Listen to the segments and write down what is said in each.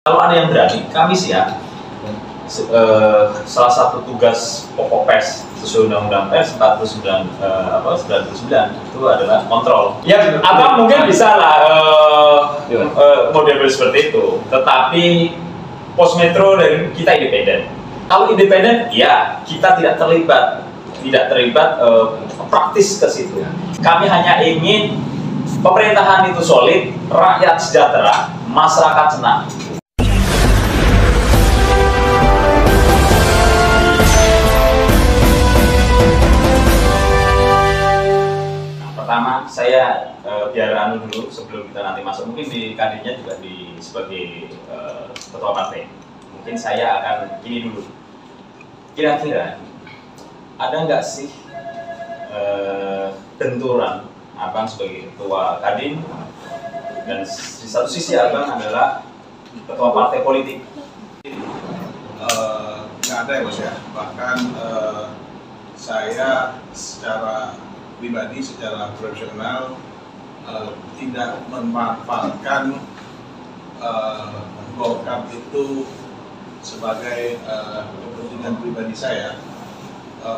Kalau ada yang berani, kami siap. Salah satu tugas pokok PES sesuai Undang-Undang PES 99 itu adalah kontrol. Ya, abang mungkin bisa lah model seperti itu, tetapi pos metro dari kita independen. Kalau independen, ya kita tidak terlibat praktis ke situ. Kami hanya ingin pemerintahan itu solid, rakyat sejahtera, masyarakat senang. Pertama, saya biar dulu sebelum kita nanti masuk, mungkin di Kadinnya juga sebagai ketua partai. Mungkin saya akan gini dulu. Kira-kira ada nggak sih benturan abang sebagai ketua Kadin dan di satu sisi abang adalah ketua partai politik? Nggak ada ya Mas ya. Bahkan saya secara pribadi, secara profesional tidak memanfaatkan Golkar itu sebagai kepentingan pribadi saya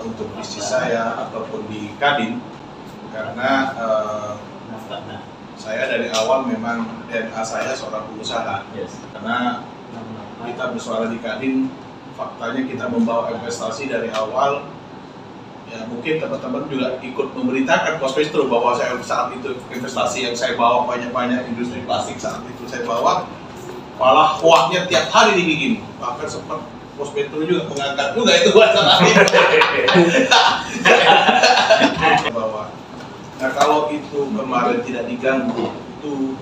untuk bisnis saya ataupun di Kadin, karena saya dari awal memang DNA saya seorang pengusaha. Karena kita bersuara di Kadin, faktanya kita membawa investasi dari awal. Ya, mungkin teman-teman juga ikut memberitakan Pos Petro bahwa saya saat itu investasi yang saya bawa banyak-banyak industri plastik saat itu saya bawa, malah uangnya tiap hari digigit. Bahkan sempat Pos Petro juga mengangkat juga itu masalahnya. Bahwa, nah kalau itu kemarin tidak diganggu, itu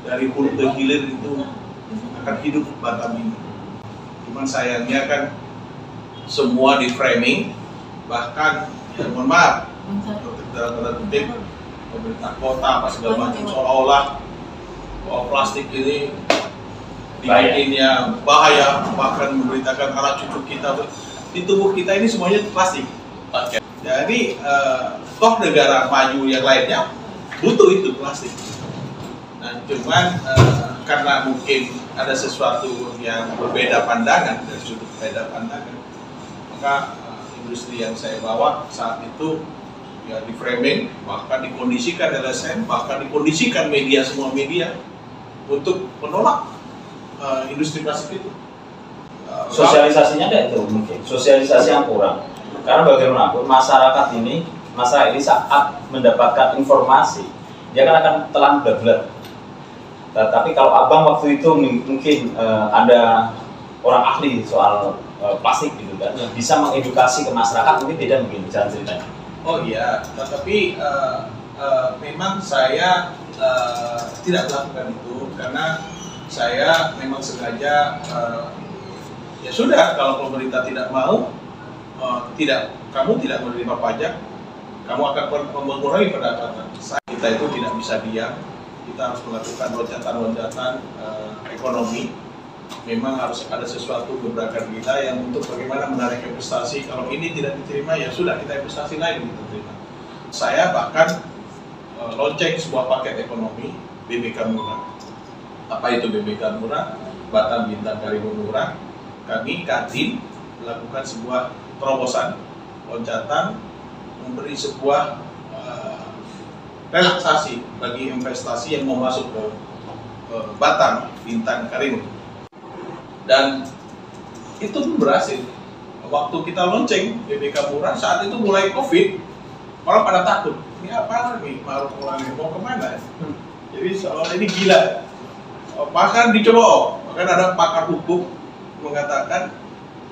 dari hulu ke hilir itu akan hidup Batam ini. Cuman sayangnya kan semua di framing. Bahkan, ya mohon maaf, dalam tanda kutip, pemerintah kota apa segala macam seolah-olah bahwa plastik ini dibikinnya bahaya, bahkan memberitakan anak cucu kita di tubuh kita ini semuanya plastik. Jadi toh negara maju yang lainnya butuh itu plastik. Nah, cuman karena mungkin ada sesuatu yang berbeda pandangan dari sudut beda pandangan, maka industri yang saya bawa saat itu ya di framing, bahkan dikondisikan LSM, bahkan dikondisikan media, semua media untuk menolak industri plastik itu. Sosialisasinya ada itu mungkin, sosialisasi yang kurang. Karena bagaimanapun masyarakat ini saat mendapatkan informasi, dia kan akan telan bulat-bulat. Tapi kalau abang waktu itu mungkin ada orang ahli soal plastik gitu kan, yang bisa mengedukasi ke masyarakat, mungkin beda mungkin bisa ceritanya. Oh iya, tapi memang saya tidak melakukan itu karena saya memang sengaja ya sudah, kalau pemerintah tidak mau, kamu tidak menerima pajak, kamu akan mengurangi pendapatan. Kita itu tidak bisa diam, kita harus melakukan loncatan-loncatan ekonomi. Memang harus ada sesuatu gebrakan kita yang untuk bagaimana menarik investasi. Kalau ini tidak diterima, ya sudah, kita investasi lain kita terima. Saya bahkan lonceng sebuah paket ekonomi BBK Murah. Apa itu BBK Murah? Batam Bintang Karimun Murah. Kami Kadin melakukan sebuah terobosan, loncatan, memberi sebuah relaksasi bagi investasi yang mau masuk ke Batam Bintang Karimun. Dan itu pun berhasil. Waktu kita lonceng BBK Murah, saat itu mulai COVID, orang pada takut. Ini apa nih, mulai mau kemana? Jadi soal ini gila. Bahkan dicoba, bahkan ada pakar hukum mengatakan,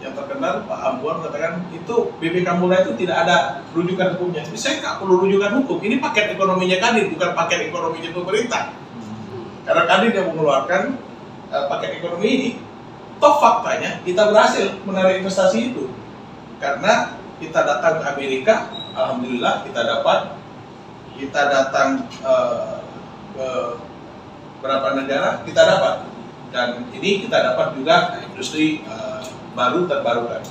yang terkenal Pak Ambuan mengatakan itu BBK Murah itu tidak ada rujukan hukumnya. Jadi saya nggak perlu rujukan hukum. Ini paket ekonominya Kadin, bukan paket ekonominya pemerintah. Karena Kadin yang mengeluarkan paket ekonomi ini. Toh faktanya kita berhasil menarik investasi itu karena kita datang ke Amerika, alhamdulillah kita datang ke beberapa negara kita dapat, dan ini kita dapat juga industri baru terbarukan.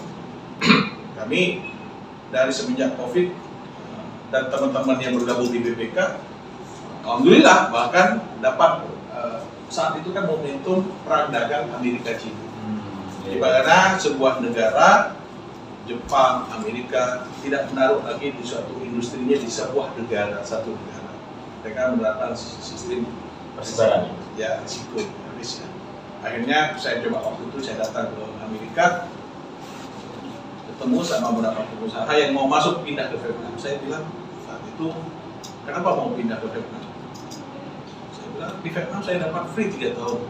Kami dari semenjak COVID dan teman-teman yang bergabung di BPK, alhamdulillah bahkan dapat saat itu kan momentum perang dagang Amerika Cina. Di Iya. mana sebuah negara Jepang, Amerika tidak menaruh lagi di suatu industrinya di sebuah negara, satu negara. Mereka menerapkan sistem Persebaran. ya risiko habis ya. Akhirnya saya coba waktu itu saya datang ke Amerika, ketemu sama beberapa pengusaha yang mau masuk pindah ke Vietnam. Saya bilang saat itu, kenapa mau pindah ke Vietnam? Saya bilang di Vietnam saya dapat free 3 tahun.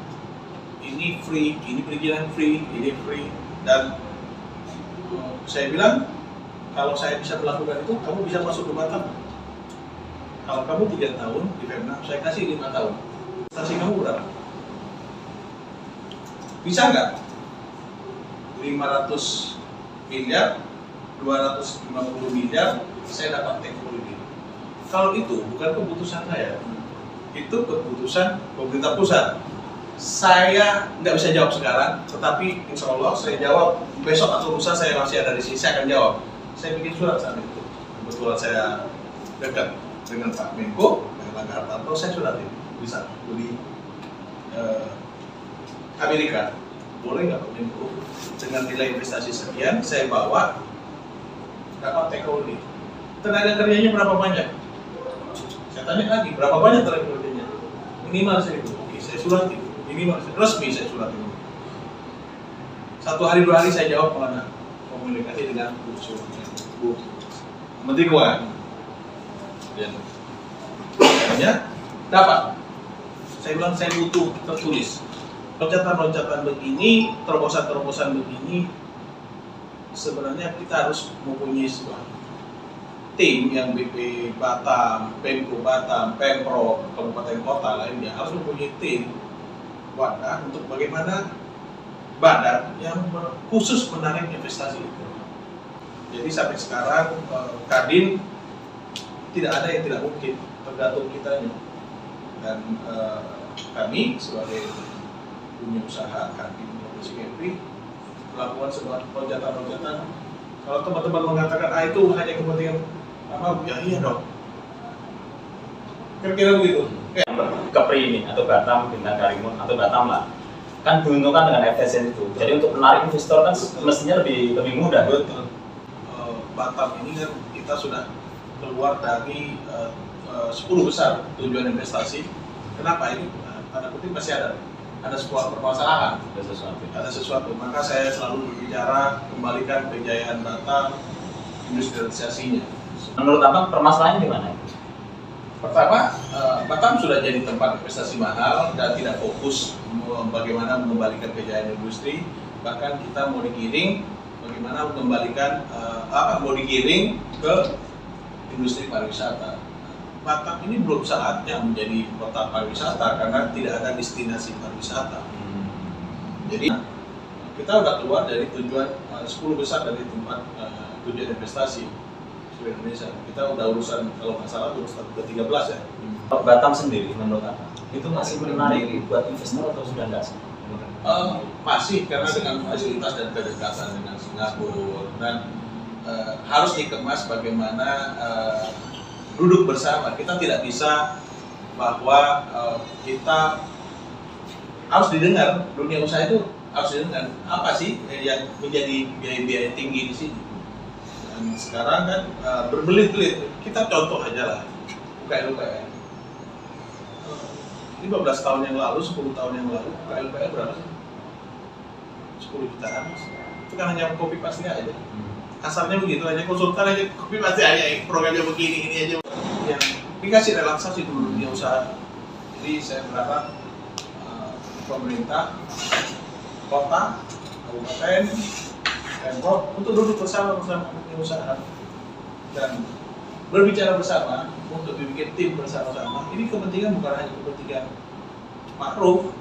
Ini free, ini perizinan free, ini free, dan saya bilang kalau saya bisa melakukan itu, kamu bisa masuk ke Batam. Kalau kamu 3 tahun di Vietnam, saya kasih 5 tahun. Investasi kamu berapa? Bisa nggak? 500 miliar, 250 miliar, saya dapat teknologi. Kalau itu bukan keputusan saya, itu keputusan pemerintah pusat. Saya nggak bisa jawab sekarang, tetapi insya Allah saya jawab besok atau lusa. Saya masih ada di sini, saya akan jawab. Saya bikin surat saat itu. Kebetulan saya dekat dengan Pak Menko, Pak Erlangga Hartarto, saya surat ini bisa di Amerika. Boleh nggak Pak Menko? Dengan nilai investasi sekian, saya bawa dapat teknologi. Tenaga kerjanya berapa banyak? Saya tanya lagi, berapa banyak tenaga kerjanya? Minimal 1.000. Oke, saya surat itu. Minimal resmi saya surat itu. 1 hari 2 hari saya jawab mana? Komunikasi dengan Bu Menteri Keuangan. Dan akhirnya dapat. Saya bilang saya butuh tertulis. Loncatan-loncatan begini, terobosan-terobosan begini, sebenarnya kita harus mempunyai sebuah tim yang BP Batam, Pemko Batam, Pemprov, kabupaten kota lainnya harus mempunyai tim wadah untuk bagaimana badan yang khusus menarik investasi itu. Jadi sampai sekarang Kadin tidak ada yang tidak mungkin, tergantung kitanya. Dan kami sebagai dunia usaha Kadin Provinsi Kepri melakukan sebuah loncatan-loncatan. Kalau teman-teman mengatakan itu hanya kepentingan apa, ya iya dong. Kira-kira begitu. Kepri ini atau Batam, Bintang Karimun atau Batam lah, kan diuntungkan dengan efisien itu. Jadi untuk menarik investor kan mestinya lebih mudah. Betul. Batam ini kan kita sudah keluar dari 10 besar tujuan investasi. Kenapa ini? Tanda kutip masih ada sebuah permasalahan, ada sesuatu. Maka saya selalu berbicara kembalikan kejayaan Batam, industrialisasinya. Menurut Abang permasalahannya di mana? Pertama, Batam sudah jadi tempat investasi mahal dan tidak fokus bagaimana mengembalikan kejayaan industri. Bahkan kita mau digiring bagaimana mengembalikan mau digiring ke industri pariwisata. Batam ini belum saatnya menjadi kota pariwisata karena tidak ada destinasi pariwisata. Jadi kita udah keluar dari tujuan 10 besar dari tempat tujuan investasi seluruh Indonesia. Kita udah urusan, kalau nggak salah urusan ke-13 ya. Kalau Batam sendiri menurut Abang itu masih menarik buat investor atau sudah enggak sih? Masih, karena dengan fasilitas dan kedekatan dengan Singapura dan harus dikemas bagaimana duduk bersama. Kita tidak bisa bahwa kita harus didengar, dunia usaha itu harus didengar apa sih yang menjadi biaya-biaya tinggi di sini. Dan sekarang kan berbelit-belit. Kita contoh aja lah, UKM. 15 tahun yang lalu, 10 tahun yang lalu, UKM berapa sih? 10 jutaan. Itu kan hanya kopi pasti aja. Kasarnya begitu, hanya konsultan aja, kopi pasti aja, programnya begini, ini aja. Yang dikasih relaksasi dulu dunia usaha. Jadi saya berharap pemerintah, kota, kabupaten, Pemprov untuk duduk bersama dunia usaha dan berbicara bersama untuk dibikin tim bersama-sama. Ini kepentingan bukan hanya kepentingan makro,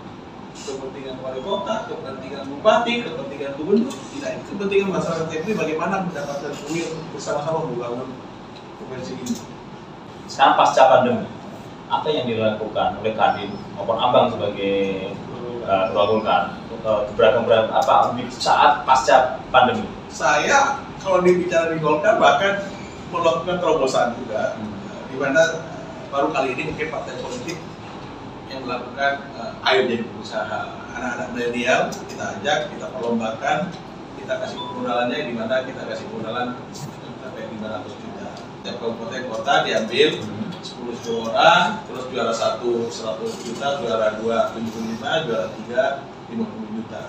kepentingan wali kota, kepentingan bupati, kepentingan gubernur, tidak, ini kepentingan masyarakat Kepri bagaimana mendapatkan duit bersama-sama membangun provinsi ini. Sekarang pasca pandemi, apa yang dilakukan oleh Kadin maupun Abang sebagai ketua Golkar beragam apa di saat pasca pandemi? Saya kalau dibicara di Golkar bahkan melakukan terobosan juga, di mana baru kali ini mungkin partai politik yang melakukan ayo jadi pengusaha. Anak-anak milenial kita ajak, kita perlombakan, kita kasih permodalannya di mana kita kasih permodalan sampai 500 juta. Setiap kabupaten kota diambil 10 orang, terus juara 1 100 juta, juara 2 75, juara 3 50 juta.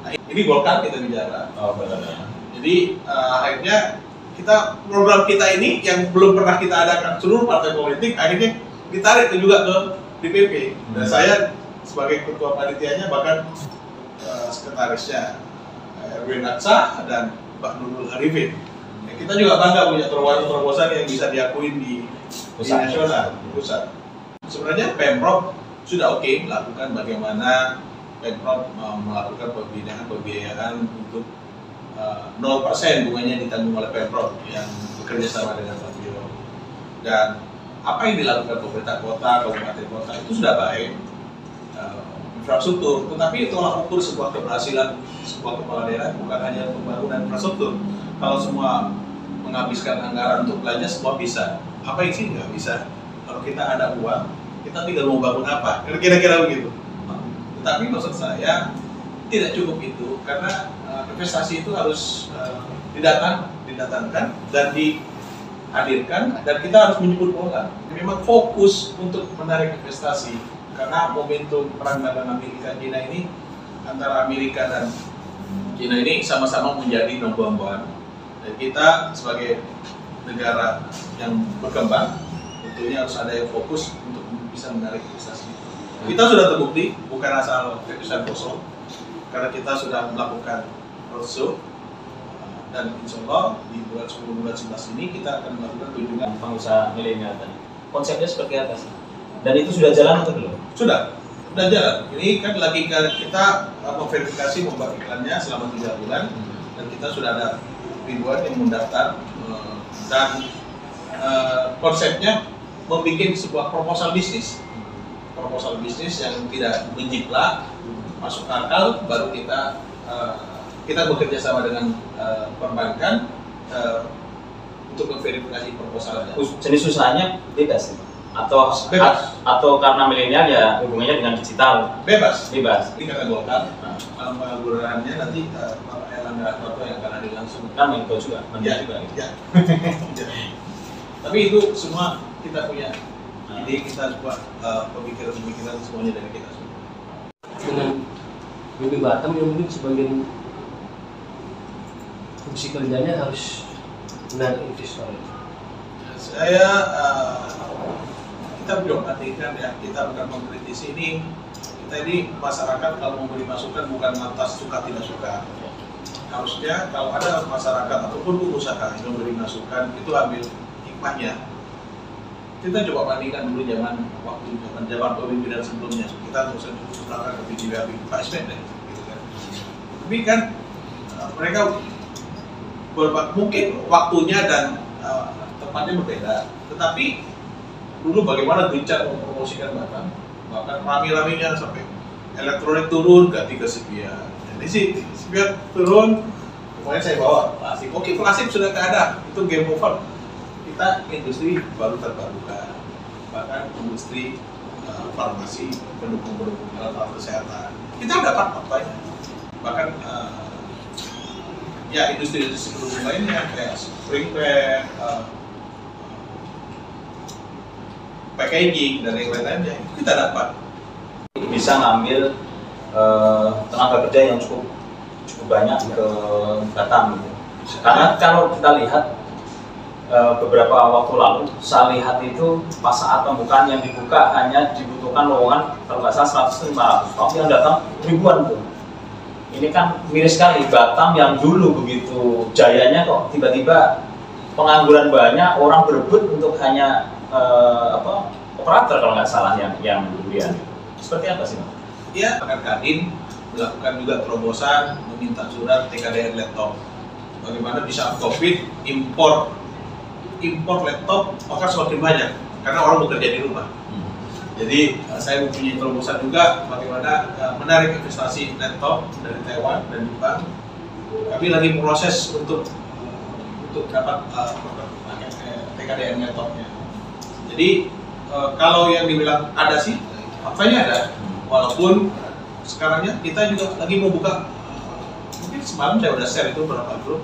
Nah, ini Golkar kita bicara. Oh, benar. Jadi akhirnya kita program kita ini yang belum pernah kita adakan seluruh partai politik akhirnya ditarik juga ke DPP. Dan saya sebagai ketua panitianya bahkan sekretarisnya Erwin Aksa dan Mbak Nurul Arifin. Ya, kita juga bangga punya terobosan yang bisa diakui di nasional, di pusat. Sebenarnya Pemprov sudah oke melakukan bagaimana Pemprov melakukan pembiayaan untuk 0% bunganya ditanggung oleh Pemprov yang bekerja sama dengan Pak Biro. Dan apa yang dilakukan pemerintah kota, kabupaten kota itu sudah baik. Infrastruktur, tetapi tolak ukur sebuah keberhasilan sebuah kepala daerah bukan hanya pembangunan infrastruktur. Kalau semua menghabiskan anggaran untuk belanja semua bisa, apa yang sih nggak bisa? Kalau kita ada uang, kita tinggal mau bangun apa? Kira-kira begitu. Tetapi maksud saya tidak cukup itu karena investasi itu harus didatangkan dan dihadirkan dan kita harus menyebut bola. Memang fokus untuk menarik investasi. Karena momentum perang dagang Amerika Cina ini antara Amerika dan Cina ini sama-sama menjadi nomor one. Dan kita sebagai negara yang berkembang tentunya harus ada yang fokus untuk bisa menarik investasi. Kita sudah terbukti bukan asal keputusan kosong karena kita sudah melakukan roadshow dan insya Allah di bulan 10 bulan 11 ini kita akan melakukan kunjungan Pengusaha milenial tadi. Konsepnya seperti apa sih? Dan itu sudah jalan atau belum? Sudah jalan. Ini kan lagi kita memverifikasi membuat iklannya selama 3 bulan dan kita sudah ada ribuan yang mendaftar dan konsepnya membuat sebuah proposal bisnis yang tidak menjiplak, masuk akal, baru kita bekerja sama dengan perbankan untuk memverifikasi proposalnya. Jenis usahanya bebas sih? Atau karena milenial ya hubungannya dengan digital bebas. Ini kata Golkar, penggunaannya nanti Pak Erlangga Hartarto yang akan hadir langsung. Kan Menko juga, ya. Tapi itu semua kita punya ide, kita buat pemikiran semuanya dari kita semua. Dengan Mimpi Batam yang mungkin sebagian fungsi kerjanya harus menarik investor. Kita belum artikan ya, kita bukan mengkritisi ini. Kita ini masyarakat kalau memberi masukan bukan lantas suka tidak suka. Harusnya kalau ada masyarakat ataupun pengusaha yang memberi masukan itu ambil hikmahnya. Kita coba bandingkan dulu zaman pemimpinan sebelumnya. Kita terus belakang ke video Pak Ismet deh, gitu kan. Tapi kan mereka mungkin waktunya dan tempatnya berbeda. Tetapi dulu bagaimana gencar mempromosikan Batam, bahkan rame-ramenya sampai elektronik turun ganti ke sepian. Jadi sepian turun, pokoknya saya bawa plastik. Oke, plastik sudah tidak ada, itu game over. Kita industri baru terbarukan, bahkan industri farmasi, pendukung-pendukung alat kesehatan. Kita dapat faktanya, bahkan ya industri-industri pendukung lainnya kayak Springbank, packaging dan yang lain-lainnya itu kita dapat. Bisa ngambil tenaga kerja yang cukup banyak ke Batam gitu. Karena kalau kita lihat beberapa waktu lalu saya lihat itu pas saat pembukaan yang dibuka hanya dibutuhkan lowongan kalau nggak salah 100-500, tapi yang datang ribuan tuh. Ini kan miris sekali, Batam yang dulu begitu jayanya kok tiba-tiba pengangguran banyak, orang berebut untuk hanya operator kalau nggak salah yang kemudian seperti apa sih Pak? Ya, bahkan Kadin melakukan juga terobosan meminta surat TKDN laptop. Bagaimana di saat COVID impor laptop maka semakin banyak karena orang bekerja di rumah. Jadi saya mempunyai terobosan juga bagaimana menarik investasi laptop dari Taiwan dan Jepang. Kami lagi proses untuk dapat TKDN laptopnya. Jadi kalau yang dibilang ada sih, Faktanya ada, walaupun sekarangnya kita juga lagi mau buka, mungkin semalam saya udah share itu berapa grup,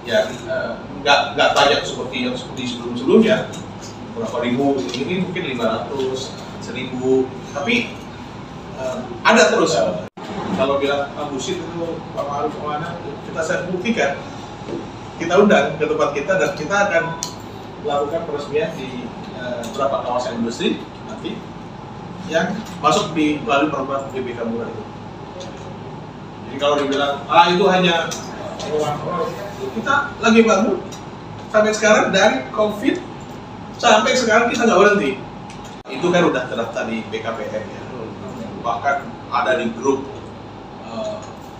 nggak banyak seperti yang sebelumnya, berapa ribu, ini mungkin 500, 1000, tapi ada terus. Kalau bilang abusit itu Pak Ma'ruf kemana, kita saya buktikan, kita undang ke tempat kita dan kita akan melakukan peresmian di beberapa kawasan industri nanti yang masuk melalui program GBK Murah itu. Jadi kalau dibilang itu hanya kita lagi bangun sampai sekarang dari COVID sampai sekarang kita nggak berhenti. Itu kan udah terdaftar di BKPM ya, bahkan ada di grup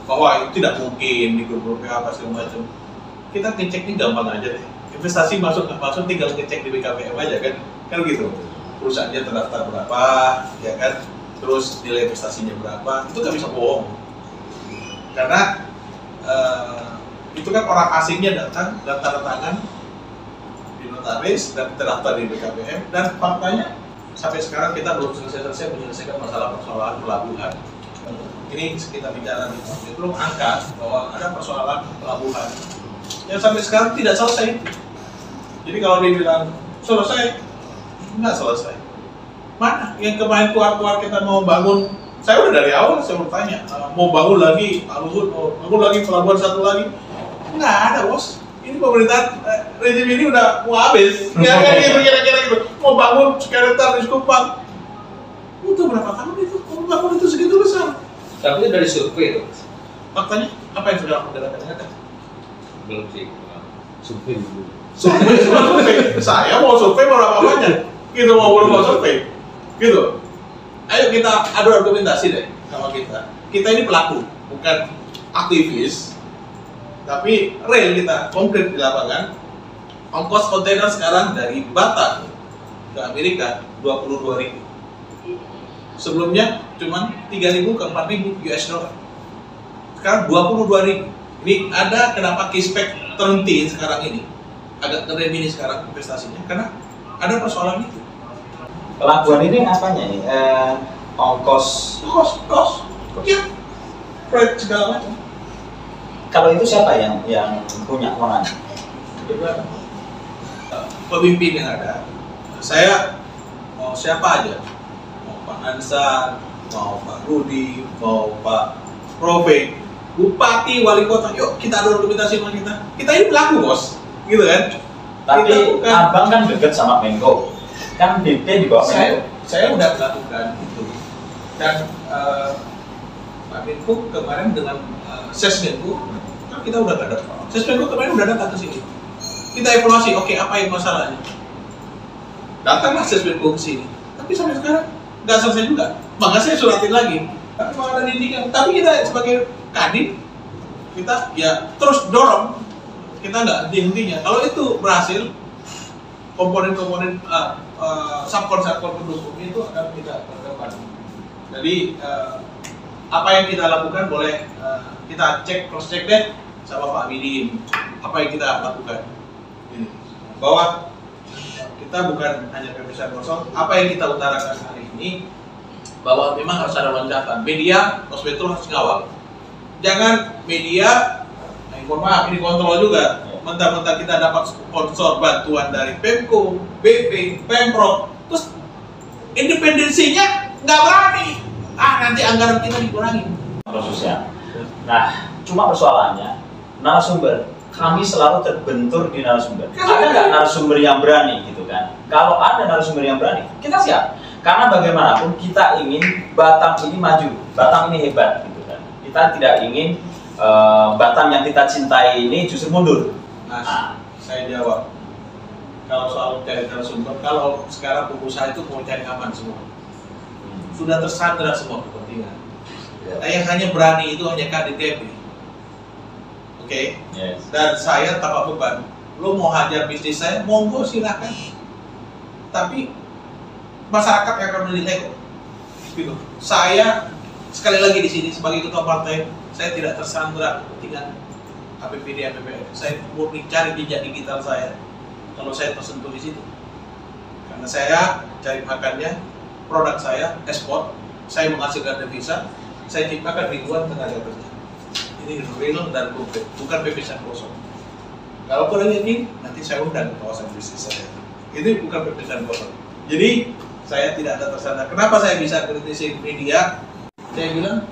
bahwa itu tidak mungkin di grup apa segala macam. Kita ngecek ini gampang aja deh. Investasi masuk nggak masuk tinggal ngecek di BKPM aja kan gitu. Perusahaannya terdaftar berapa, ya kan? Terus nilai investasinya berapa? Itu nggak bisa bohong. Karena itu kan orang asingnya datang dan tanda tangan di notaris dan terdaftar di BKPM, dan faktanya sampai sekarang kita belum selesai menyelesaikan masalah persoalan pelabuhan. Ini kita bicara di belum angka bahwa ada persoalan pelabuhan yang sampai sekarang tidak selesai. Jadi kalau dibilang selesai, nggak selesai. Mana yang kemarin keluar kita mau bangun? Saya udah dari awal saya bertanya, mau bangun lagi Pak Luhut, mau bangun lagi pelabuhan satu lagi? Nggak ada, bos. Ini pemerintahan rezim ini udah mau habis. Kira-kira gitu. Mau bangun sekretariat di Kupang. Itu berapa tahun itu? Mau bangun itu segitu besar. Tapi itu dari survei tuh. Faktanya apa yang sudah dilakukan? Belum sih. Survei dulu. Survei. Saya mau survei berapa banyak? Gitu belum mau survei. Gitu. Ayo kita adu argumentasi deh sama kita. Kita ini pelaku, bukan aktivis. Tapi real kita, konkret di lapangan. Ongkos kontainer sekarang dari Batam ke Amerika 22.000. Sebelumnya cuma 3.000 ke 4.000 US dollar. Sekarang 22.000. Ini ada kenapa Kispek terhenti sekarang ini? Agak ngerem ini sekarang investasinya karena ada persoalan itu. Pelabuhan ini apanya nih? Ongkos. Ya, proyek segala macam. Kalau itu siapa yang punya kewenangan? Pemimpin yang ada. Saya mau siapa aja, mau Pak Ansar, mau Pak Rudi, mau Pak Profe, Bupati, Wali Kota, yuk kita ada dokumentasi sama kita. Kita ini pelaku, bos, gitu kan? Tapi abang kan dekat sama Menko, kan BP di bawah Menko. Saya udah melakukan itu, dan Pak Menko kemarin dengan Sesmenko, kan kita udah ada. Sesmenko kemarin udah datang ke sini. Kita evaluasi, oke, apa yang masalahnya? Datanglah Sesmenko ke sini, tapi sampai sekarang nggak selesai juga. Maka saya suratin lagi. Tapi mau ada didikan. Tapi kita sebagai kadin, kita ya terus dorong. Kita nggak henti-hentinya. Kalau itu berhasil, komponen-komponen subkon pendukung itu akan kita perkembang. Jadi apa yang kita lakukan boleh kita cek, cross check deh sama Pak Bidin. Apa yang kita lakukan? Ini. Bahwa kita bukan hanya pemeriksaan kosong. Apa yang kita utarakan hari ini bahwa memang harus ada loncatan. Media, Posbetul harus ngawal. Jangan media, mohon maaf, ini kontrol juga. Mentang-mentang kita dapat sponsor bantuan dari Pemko, BP, Pemprov, terus independensinya nggak berani. Nanti anggaran kita dikurangi. Prosesnya. Nah, cuma persoalannya narasumber. Kami selalu terbentur di narasumber. Ada nggak narasumber yang berani gitu kan? Kalau ada narasumber yang berani, kita siap. Karena bagaimanapun kita ingin Batam ini maju, Batam ini hebat gitu kan. Kita tidak ingin Batam yang kita cintai ini justru mundur. Nah, saya jawab. Kalau soal cari narasumber, kalau sekarang pengusaha itu mau cari aman semua. Sudah tersandra semua kepentingan. Nah, yang hanya berani itu hanya KDTP. Oke? Yes. Dan saya tanpa beban. Lo mau hajar bisnis saya, monggo silakan. Tapi masyarakat yang akan menilai kok. Gitu. Saya sekali lagi di sini sebagai ketua partai, saya tidak tersandra kepentingan APBD APBN. Saya murni cari jejak digital saya. Kalau saya tersentuh di situ, karena saya cari makannya produk saya ekspor, saya menghasilkan devisa, saya ciptakan ribuan tenaga kerja. Ini real dan konkret, bukan pepesan kosong. Kalau kurang ini, nanti saya undang ke kawasan bisnis saya. Ini bukan pepesan kosong. Jadi saya tidak ada tersangka. Kenapa saya bisa kritisi media? Saya bilang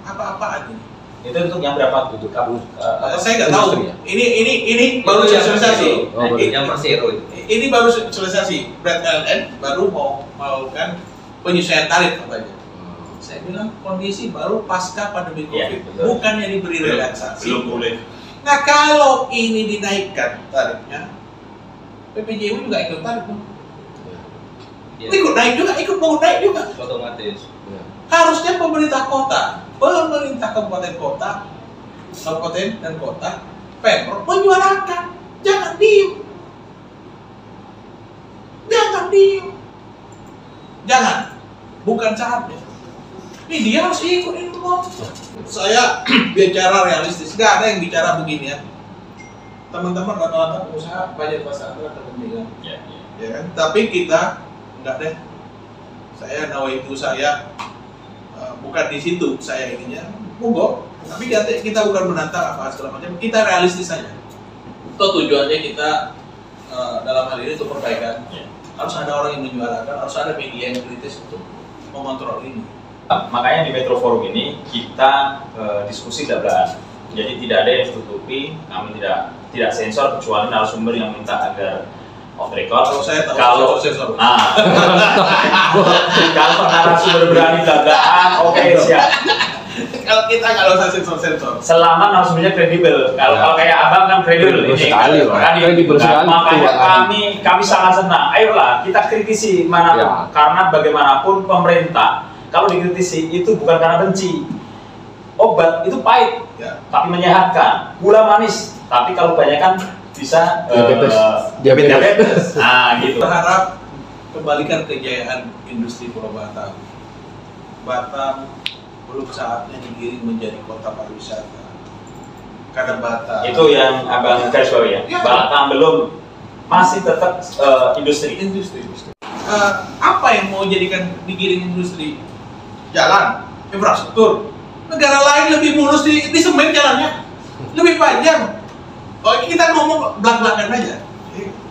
apa-apaan ini. Itu untuk yang berapa tuh kamu? Saya nggak tahu. Ya? Ini baru sosialisasi. Yang Persero itu. Ini baru sosialisasi. Brand LN baru mau kan penyesuaian tarif katanya. Saya bilang kondisi baru pasca pandemi COVID, bukannya diberi relaksasi. Belum boleh. Nah kalau ini dinaikkan tarifnya, PPJU juga ikut tarif. Ya. Ikut naik juga, ikut mau naik juga. Otomatis. Ya. Harusnya pemerintah kota, pemerintah kabupaten kota, kabupaten dan kota, Pemprov menyuarakan, jangan diem, jangan, bukan saatnya. Ini dia harus ikut ini semua. Saya bicara realistis, nggak ada yang bicara begini ya. Teman-teman rata-rata pengusaha banyak pasar kepentingan, ya kan? Tapi kita nggak deh. Saya nawaitu saya bukan di situ saya ininya, monggo. Tapi kita bukan menantang apa segala macam. Kita realistis saja. Itu tujuannya kita dalam hal ini untuk perbaikan. Harus ada orang yang menyuarakan, harus ada media yang kritis untuk mengontrol ini. Makanya di Metro Forum ini kita diskusi belak-belakan. Jadi tidak ada yang tutupi, kami tidak sensor kecuali narasumber yang minta agar off record. Kalau saya tahu kalau sensor. Kalau narasumber berani belak-belakan, oke siap. Kalau kita kalau saya sensor. Selama narasumbernya kredibel. Kalau kayak abang kan kredibel ini. Sekali, Pak. Kredibel sekali. Makanya kami sangat senang. Ayolah kita kritisi manapun. Karena bagaimanapun pemerintah kalau dikritisi itu bukan karena benci. Obat itu pahit, tapi menyehatkan. Gula manis, tapi kalau kebanyakan bisa diabetes. Nah, gitu. Berharap kembalikan kejayaan industri Pulau Batam. Batam belum saatnya digiring menjadi kota pariwisata. Karena Batam itu yang abang garis bawahi ya. Batam belum, masih tetap industri. Apa yang mau jadikan digiring industri? Jalan, infrastruktur. Negara lain lebih mulus di semen jalannya, lebih panjang. Oh, kita ngomong belak-belakan aja.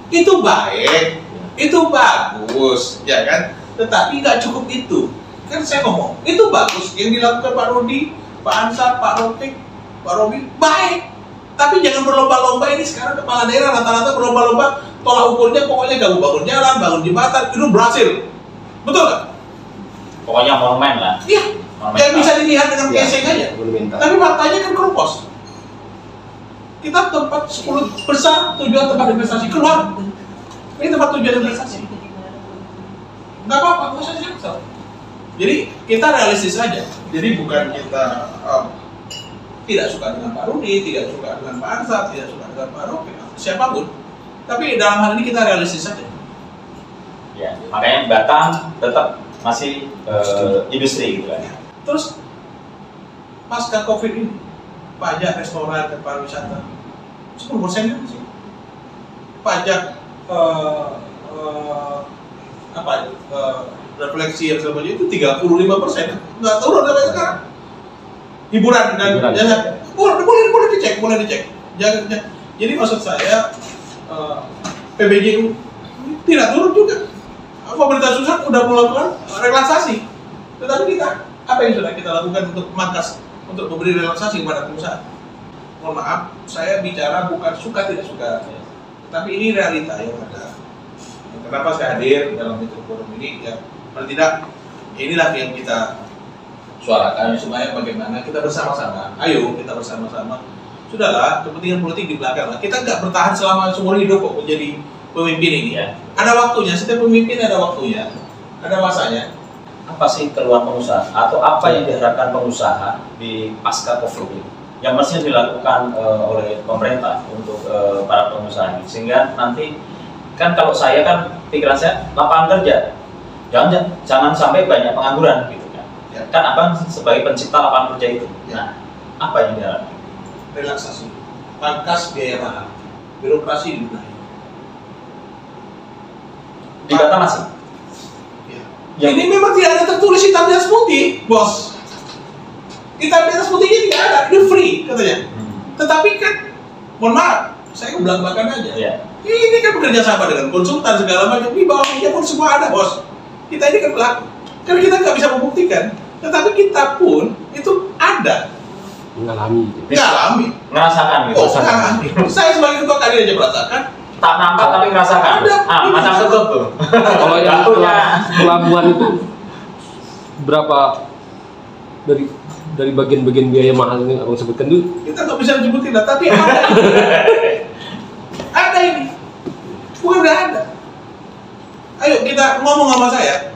Itu baik, itu bagus, ya kan? Tetapi nggak cukup itu. Kan saya ngomong, itu bagus yang dilakukan Pak Rudi, Pak Ansar, Pak Rofiq, Pak Robi, baik. Tapi jangan berlomba-lomba. Ini sekarang kepala daerah rata-rata berlomba-lomba, tolak ukurnya pokoknya gak bangun jalan, bangun jembatan, itu berhasil. Betul nggak? Pokoknya monumen lah. Iya, yang bisa dilihat dengan geseng aja. Tapi faktanya kan keropos. Kita tempat 10 besar tujuan tempat investasi keluar. Ini tempat tujuan investasi. Nggak apa-apa, nggak usah sensor. Jadi kita realistis aja. Jadi bukan kita tidak suka dengan Pak Rudi, tidak suka dengan Pak Ansar, tidak suka dengan Pak Rofiq, siapapun. Tapi dalam hal ini kita realistis saja. Ya, makanya Batam tetap masih industri gitu kan. Terus pasca COVID ini pajak restoran dan pariwisata 10% kan sih. Pajak refleksi yang sama itu 35%. Nggak turun sampai sekarang. Hiburan dan jasa boleh dicek. Jangan. Jadi maksud saya PBJU tidak turun juga. Pemerintah pusat sudah melakukan relaksasi, tetapi kita apa yang sudah kita lakukan untuk memangkas, untuk memberi relaksasi kepada pengusaha? Mohon maaf, saya bicara bukan suka tidak suka, tapi ini realita yang ada. Kenapa saya hadir dalam Metro Forum ini? Ya, paling tidak inilah yang kita suarakan supaya bagaimana kita bersama-sama. Ayo kita bersama-sama. Sudahlah, kepentingan politik di belakang. Kita nggak bertahan selama seumur hidup kok menjadi pemimpin ini ya. Ada waktunya, setiap pemimpin ada waktunya, ada masanya. Apa sih keluhan pengusaha atau apa yang diharapkan pengusaha di pasca COVID ini yang mestinya dilakukan oleh pemerintah untuk para pengusaha ini, sehingga nanti kan kalau saya kan pikiran saya lapangan kerja, jangan sampai banyak pengangguran gitu kan. Ya. Kan abang sebagai pencipta lapangan kerja itu. Ya. Nah, apa yang diharapkan? Relaksasi, pangkas biaya mahal, birokrasi dibenahi. Di Batam masih? Ya. Ini memang tidak ada tertulis hitam di atas putih, bos. Hitam di atas putihnya tidak ada, ini free katanya. Tetapi kan, mohon maaf, saya belak-belakan aja. Iya. Ini kan bekerja sama dengan konsultan segala macam. Di bawahnya pun semua ada, bos. Kita ini kan pelaku. Karena kita nggak bisa membuktikan, tetapi kita pun itu ada. Mengalami. Ngerasakan gitu. Oh, ngalami. Saya sebagai ketua kadin aja merasakan. Tak nampak tapi ngerasakan. Ada. Macam tutup tuh. Kalau yang Batunya. pelabuhan itu berapa dari bagian-bagian biaya mahal yang abang sebutkan dulu? Kita nggak bisa menyebutin, tapi ada. Ada ini. Bukan nggak ada. Ayo kita ngomong sama saya.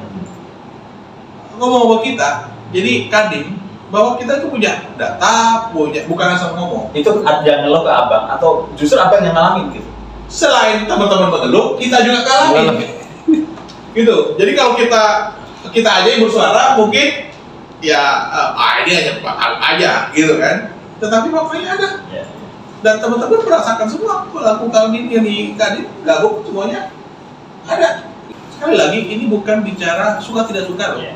Ngomong sama kita. Jadi kadin bahwa kita itu punya data, bukan asal ngomong. Itu yang ngeluh ke abang atau justru abang yang ngalamin gitu? Selain teman-teman mengeluh, kita juga ngalamin. Gitu. Jadi kalau kita aja yang bersuara mungkin ya ini hanya bakal aja gitu kan. Tetapi faktanya ada. Ya. Dan teman-teman merasakan semua pelaku kadin yang di kadin gabung semuanya ada. Sekali lagi ini bukan bicara suka tidak suka loh. Ya.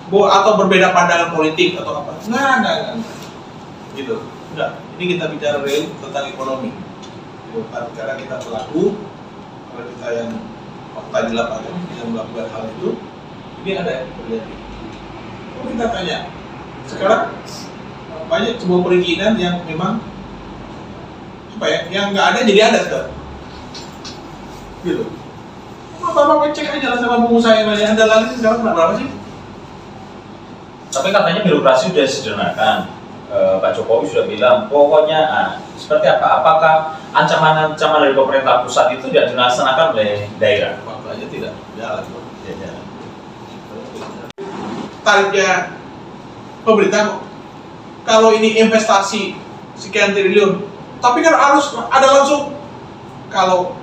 Atau berbeda pandangan politik atau apa. Enggak. Gitu. Enggak. Ini kita bicara real tentang ekonomi. Karena kita pelaku, karena kita yang fakta di lapangan yang melakukan hal itu, ini ada yang terjadi. Kalau kita tanya, sekarang banyak sebuah perizinan yang memang apa ya, yang nggak ada jadi ada sekarang. Gitu. Bapak cek aja lah sama pengusaha yang ada lagi sekarang berapa sih? Tapi katanya birokrasi sudah disederhanakan. Pak Jokowi sudah bilang, pokoknya seperti apa? Apakah ancaman-ancaman dari pemerintah pusat itu tidak dilaksanakan oleh daerah? Faktanya tidak jalan. Ya. Tarifnya pemerintah kok. Kalau ini investasi sekian triliun, tapi kan harus ada langsung. Kalau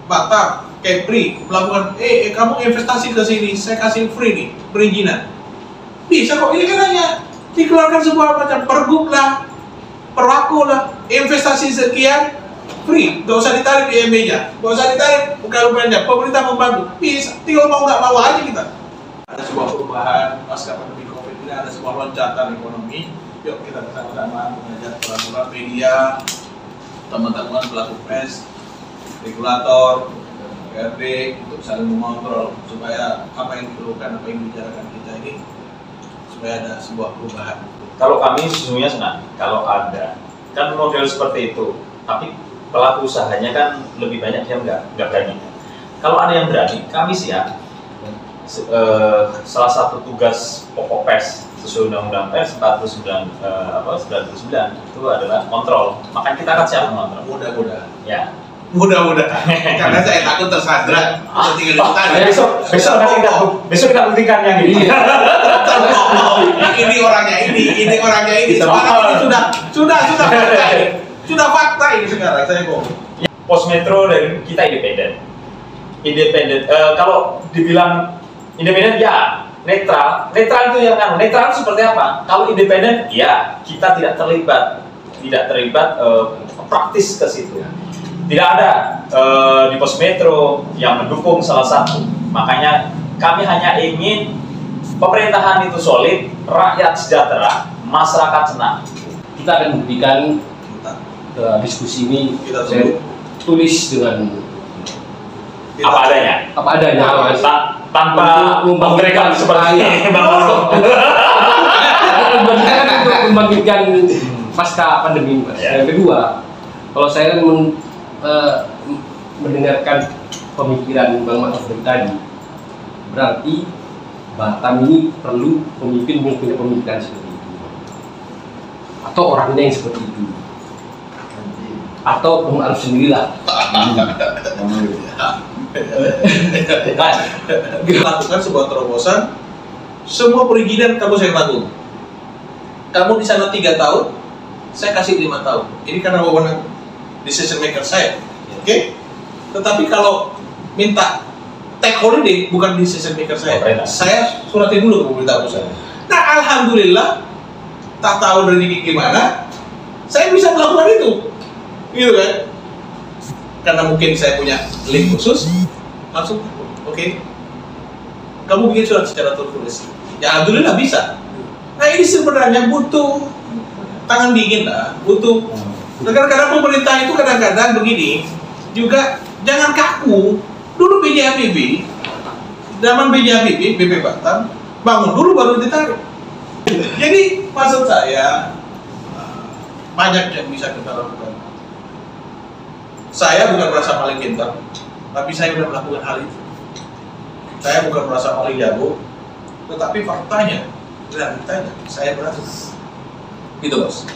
Batam, Kepri melakukan, kamu investasi ke sini, saya kasih free nih perizinan. Bisa kok, ini kan hanya dikeluarkan sebuah macam pergub lah, perwaku lah, investasi sekian free, nggak usah ditarik di IMB-nya, nggak usah ditarik bukan rupanya, pemerintah membantu, bisa, tinggal mau nggak mau aja kita. Ada sebuah perubahan pasca pandemi COVID ini, ada sebuah loncatan ekonomi. Yuk kita bersama-sama mengajak teman-teman media, teman-teman pelaku pers, regulator, RD untuk saling mengontrol supaya apa yang diperlukan, apa yang dibicarakan kita ini supaya ada sebuah perubahan. Kalau kami sesungguhnya senang kalau ada kan model seperti itu, tapi pelaku usahanya kan lebih banyak yang nggak berani. Kalau ada yang berani, kami siap. Salah satu tugas pokok pers sesuai undang-undang pers 99 itu adalah kontrol. Makanya kita akan siap mengontrol. Mudah-mudahan. Ya. Mudah-mudahan. Karena saya takut tersandra. Besok kita buktikan yang ini. Ini orangnya ini. Sekarang ini sudah fakta ini sekarang saya kok. Pos Metro dan kita independen. Kalau dibilang independen ya netral itu yang kan netral seperti apa? Kalau independen ya kita tidak terlibat praktis ke situ. Tidak ada di Pos Metro yang mendukung salah satu. Makanya kami hanya ingin pemerintahan itu solid, rakyat sejahtera, masyarakat senang. Kita akan buktikan diskusi ini Kita saya tulis dengan Apa adanya. Mas. Tanpa memberikan seperti untuk membangkitkan pasca pandemi, Mas. Ya. Yang kedua, kalau saya mendengarkan pemikiran Bang Ma'ruf tadi, berarti Batam ini perlu pemimpin yang punya pemikiran seperti itu, atau orangnya yang seperti itu, atau Bang Ma'ruf sendirilah. Lakukan sebuah terobosan, semua perizinan kamu saya tanggung. Kamu di sana 3 tahun, saya kasih 5 tahun. Ini karena wewenang decision maker saya, oke? Tetapi kalau minta take holiday bukan decision maker saya suratin dulu ke pemerintah pusat. Nah, alhamdulillah, tak tahu dari gimana, saya bisa melakukan itu, gitu kan? Karena mungkin saya punya link khusus, langsung, oke. kamu bikin surat secara tertulis. Ya alhamdulillah bisa. Nah ini sebenarnya butuh tangan dingin lah, butuh. Kadang-kadang pemerintah itu kadang-kadang begini juga jangan kaku. Dulu B.J. Habibie, zaman B.J. Habibie, BP Batam, bangun dulu baru ditarik. Jadi maksud saya banyak yang bisa kita lakukan. Saya bukan merasa paling pintar, tapi saya sudah melakukan hal itu. Saya bukan merasa paling jago, tetapi faktanya, realitanya, saya berhasil. Gitu bos.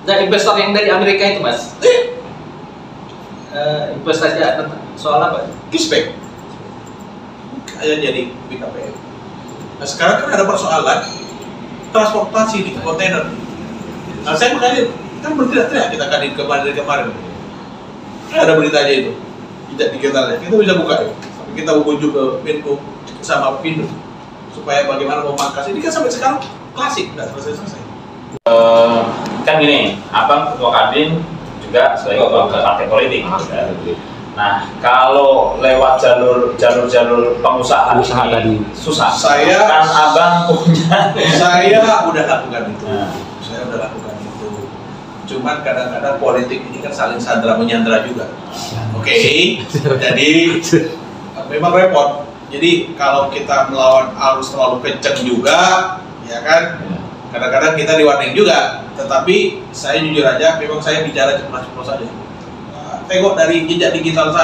Nah, investor yang dari Amerika itu mas, investasi soal apa? Kispek, kayak jadi BKPM. Nah sekarang kan ada persoalan transportasi di kontainer. Nah saya makanya kan berteriak-teriak kita kan dari kemarin. Ada beritanya itu, tidak dikenalnya. Kita bisa buka ya. Tapi kita mengunjuk ke Menko sama Pindo supaya bagaimana memangkas ini kan sampai sekarang klasik, nggak selesai-selesai. Kan gini, abang ketua Kadin juga sebagai ketua partai politik. Nah, kalau lewat jalur pengusaha tadi susah. Saya kan abang punya. Saya udah lakukan itu. Saya udah lakukan itu. Cuman kadang-kadang politik ini kan saling sandra menyandra juga. Oke. Jadi memang repot. Jadi kalau kita melawan arus terlalu kencang juga, ya kan? Kadang-kadang kita di-warning juga. Tetapi saya jujur aja, memang saya bicara ceplos-ceplos saja. Tengok dari jejak digital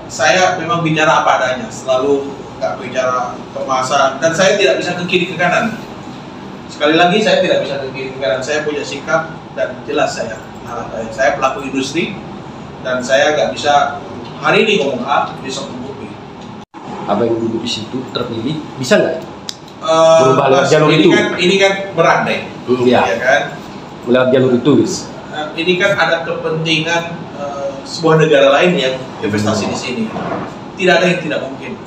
saya memang bicara apa adanya, selalu nggak bicara kemasan, dan saya tidak bisa ke kiri ke kanan. Sekali lagi saya tidak bisa ke kiri ke kanan, saya punya sikap dan jelas saya pelaku industri dan saya nggak bisa hari ini ngomong A, besok ngomong B. Abang yang duduk di situ terpilih bisa nggak berubah lewat jalur itu? Ini kan berandai, ya kan? Lewat jalur itu, guys. Ini kan ada kepentingan sebuah negara lain yang investasi di sini. Tidak ada yang tidak mungkin.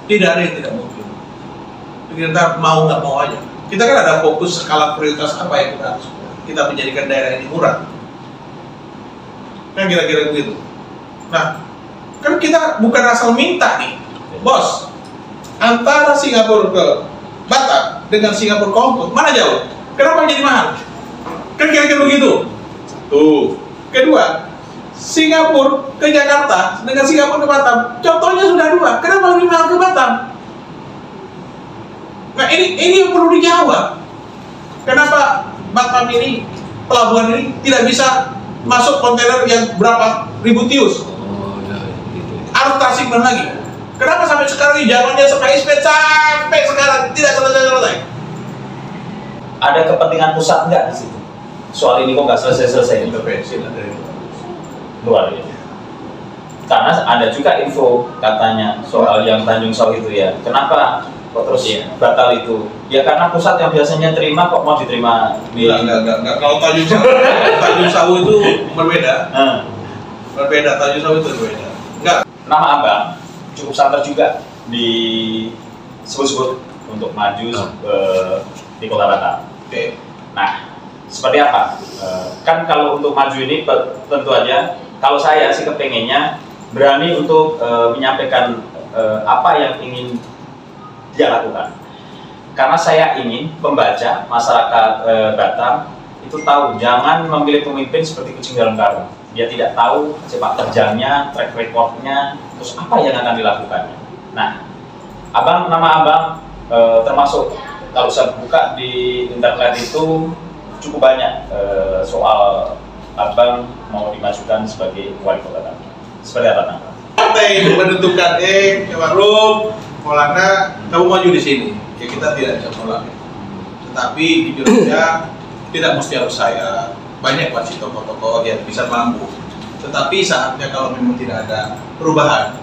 Tidak ada yang tidak mungkin. Kita mau nggak mau aja. Kita kan ada fokus skala prioritas apa yang kita menjadikan daerah ini murah. Kan kira-kira begitu. Nah, kan kita bukan asal minta nih, bos. Antara Singapura ke Batam dengan Singapura ke Hong Kong, mana jauh? Kenapa jadi mahal? Kan kira-kira begitu. Tuh. Kedua, Singapura ke Jakarta dengan Singapura ke Batam, contohnya sudah dua. Kenapa lebih mahal ke Batam? Nah ini yang perlu dijawab. Kenapa Batam ini, pelabuhan ini tidak bisa masuk kontainer yang berapa ribu tius? Harus Tasik dan lagi. Kenapa sampai sekarang jalannya sampai sekarang tidak selesai? Ada kepentingan pusat nggak di situ? Soal ini kok nggak selesai-selesai? Intervensi dari luar biasa. Karena ada juga info katanya soal yang Tanjung Sau itu ya. Kenapa kok terus batal itu? Ya karena pusat yang biasanya terima kok mau diterima di. Enggak. Kalau Tanjung Sau itu berbeda. Berbeda, Tanjung Sau itu berbeda. Enggak. Nama abang cukup santer juga di sebut-sebut untuk maju di Kota Batam. Oke. Nah, seperti apa? Kan kalau untuk maju ini tentu aja, kalau saya sih kepengennya berani untuk menyampaikan apa yang ingin dia lakukan. Karena saya ingin pembaca masyarakat Batam itu tahu jangan memilih pemimpin seperti kucing dalam karung. Dia tidak tahu sepak terjangnya, track recordnya, terus apa yang akan dilakukannya. Nah, nama abang termasuk kalau saya buka di internet itu cukup banyak soal abang mau dimajukan sebagai wali kota Batam. Seperti apa Bang? Partai menentukan Warung, Maulana, kamu maju di sini. Ya kita tidak bisa menolak. Tetapi jujur saja tidak mesti harus saya. Banyak pasti tokoh-tokoh yang bisa mampu. Tetapi saatnya kalau memang tidak ada perubahan,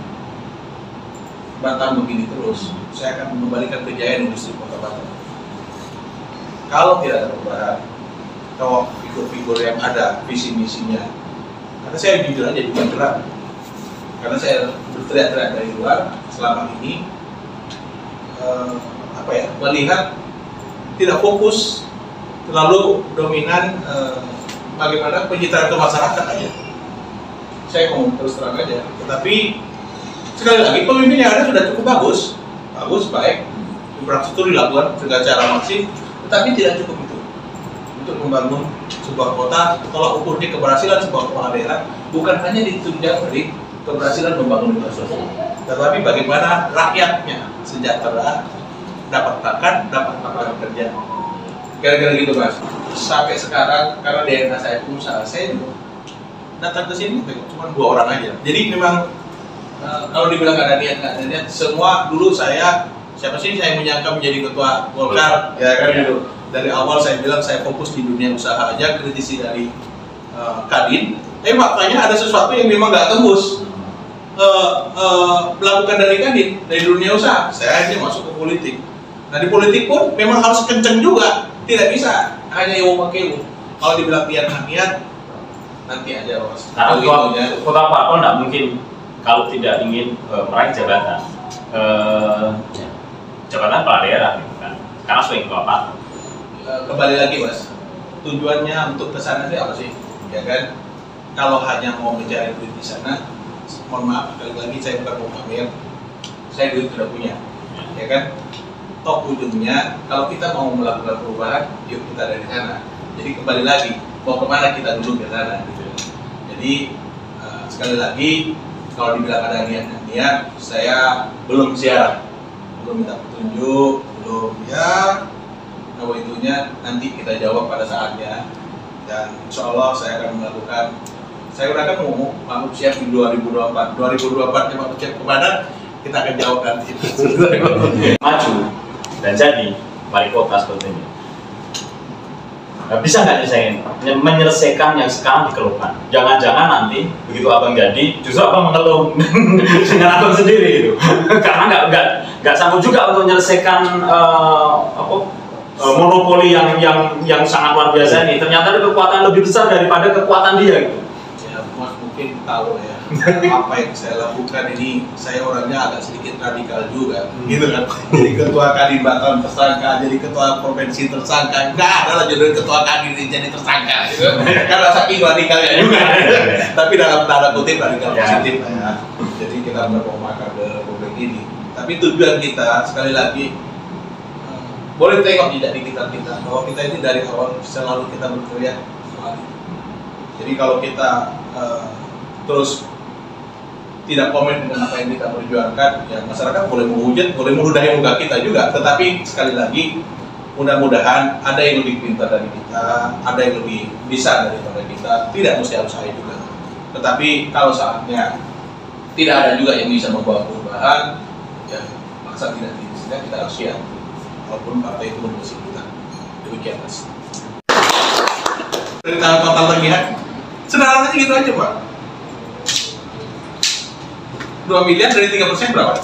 Batam begini terus, saya akan mengembalikan kejayaan industri kota Batam. Kalau tidak ada perubahan, kalau figur-figur yang ada visi misinya, karena saya jujur aja juga berat, karena saya berteriak-teriak dari luar selama ini, melihat tidak fokus, terlalu dominan bagaimana pencitraan ke masyarakat aja. Saya ngomong terus terang aja, tetapi sekali lagi pemimpin yang ada sudah cukup bagus, baik, infrastruktur dilakukan secara maksimal, tetapi tidak cukup itu untuk membangun sebuah kota. Kalau ukurnya keberhasilan sebuah kepala daerah bukan hanya ditunjang dari keberhasilan membangun infrastruktur, tetapi bagaimana rakyatnya sejahtera, dapat makan, dapat lapangan kerja. Kira-kira gitu Mas. Sampai sekarang karena DNA saya pengusaha, saya datang ke sini cuma 2 orang aja. Jadi memang kalau dibilang nggak ada niat, semua dulu saya siapa sih saya menyangka menjadi ketua Golkar, ya kan gitu. Dari awal saya bilang saya fokus di dunia usaha aja, kritisi dari Kadin. Faktanya ada sesuatu yang memang nggak tembus. Melakukan dari Kadin, dari dunia usaha, saya aja masuk ke politik. Nah di politik pun memang harus kenceng juga, tidak bisa hanya yang pakai. Kalau dibilang niat nanti aja Mas. Karena kota parpol nggak mungkin kalau tidak ingin meraih jabatan kepala daerah gitu kan, karena sebagai ketua parpol. Kembali lagi Mas, tujuannya untuk kesana sih apa sih, ya kan? Kalau hanya mau mencari duit di sana, mohon maaf sekali lagi saya bukan mau pamer, saya duit sudah punya, ya kan? Toh ujungnya kalau kita mau melakukan perubahan, yuk kita dari sana. Jadi kembali lagi, mau kemana kita dulu ke sana gitu. Jadi sekali lagi kalau dibilang ada niat, saya belum ziarah, belum minta petunjuk, belum ya. Nah itunya nanti kita jawab pada saatnya, dan insya Allah saya akan melakukan. Saya udah kan ngomong Pak siap di 2024 nya Pak siap kemana, kita akan jawab nanti. Maju dan jadi wali kota seperti ini. Bisa nggak menyelesaikan yang sekarang dikeluhkan? Jangan-jangan nanti begitu abang jadi, justru abang mengeluh dengan abang sendiri itu, karena nggak sanggup juga untuk menyelesaikan monopoli yang sangat luar biasa ini. Ternyata ada kekuatan lebih besar daripada kekuatan dia gitu. Ya Mas mungkin tahu ya apa yang saya lakukan ini, saya orangnya agak sedikit radikal juga, gitu kan. Jadi ketua Kadin Batam tersangka, jadi ketua provinsi tersangka, nggak ada lah jodoh ketua Kadin ini jadi tersangka, gitu. Karena saking radikalnya juga. Tapi dalam tanda kutip radikal positif ya. Jadi kita berpemakan ke publik ini. Tapi tujuan kita sekali lagi boleh tengok jejak digital kita, bahwa kita ini dari awal selalu kita berkarya soal itu. Jadi kalau kita terus tidak komen dengan apa yang kita perjuangkan, ya masyarakat boleh menghujat, boleh meludahi muka kita juga. Tetapi sekali lagi, mudah-mudahan ada yang lebih pintar dari kita, ada yang lebih bisa daripada kita. Tidak mesti harus saya juga. Tetapi kalau saatnya tidak ada juga yang bisa membawa perubahan, ya maksa tidak kita harus siap. Walaupun partai itu mengusik kita. Demikian Mas. Dari tahun total tagihan, sederhananya gitu aja Pak. 2 miliar dari 3% berapa?